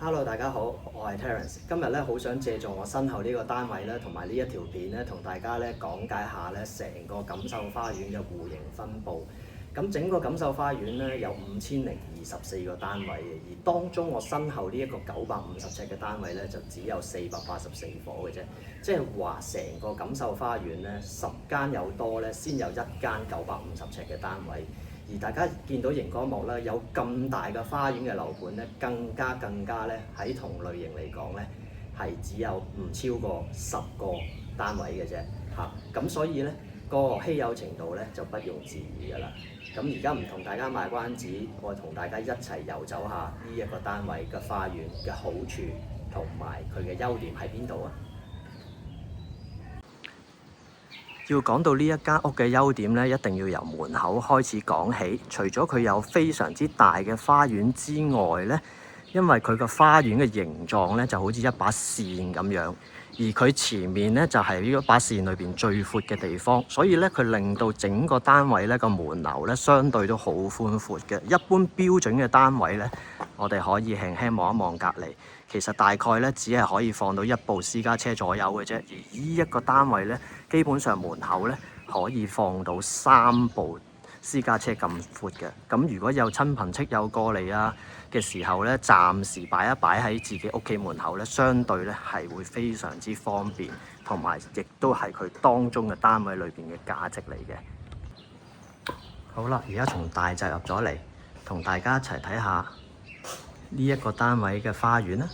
Hello，大家好，我係 Terence。今日咧好想借助我身後呢個單位咧，同埋呢一條片咧，同大家咧講解下咧成個錦繡花園嘅戶型分佈。咁整個錦繡花園咧有5024個單位嘅，而當中我身後呢一個950尺嘅單位咧就只有484伙嘅啫。即係話成個錦繡花園咧10間有多咧，先有1間950尺嘅單位。而大家見到熒光幕咧，有咁大嘅花園嘅樓盤咧，更加咧喺同類型嚟講咧，係只有唔超過10個單位嘅啫嚇。咁所以咧個稀有程度咧就不容置疑㗎啦。咁而家唔同大家賣關子，我同大家一齊遊走下呢一個單位嘅花園嘅好處同埋佢嘅優點喺邊度啊！要講到呢一間屋嘅優點咧，一定要由門口開始講起。除咗佢有非常之大嘅花園之外咧，因為佢個花園嘅形狀咧就好似一把扇咁樣，而佢前面咧就係呢一把扇裏邊最闊嘅地方，所以咧佢令到整個單位咧個門樓咧相對都好寬闊嘅。一般標準嘅單位咧，我哋可以輕輕望一望隔離，其實大概咧只係可以放到1部私家車左右嘅啫。而呢一個單位咧，基本上門口咧可以放到3部私家車咁闊嘅。咁如果有親朋戚友過嚟啊嘅時候咧，暫時擺一擺喺自己屋企門口咧，相對咧係會非常之方便，同埋亦都係佢當中嘅單位裏邊嘅價值嚟嘅。好啦，而家從大閘入咗嚟，同大家一齊睇下呢一個單位嘅花園啦。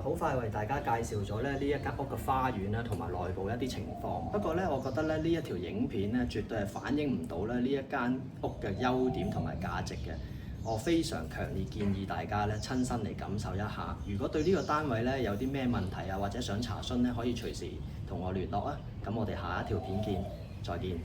好快為大家介紹咗咧呢一間屋嘅花園啦，同埋內部一啲情況。不過咧，我覺得咧呢一條影片咧，絕對係反映唔到咧呢一間屋嘅優點同埋價值嘅。我非常強烈建議大家咧親身嚟感受一下。如果對呢個單位咧有啲咩問題啊，或者想查詢咧，可以隨時同我聯絡啊。咁我哋下一條片見，再見。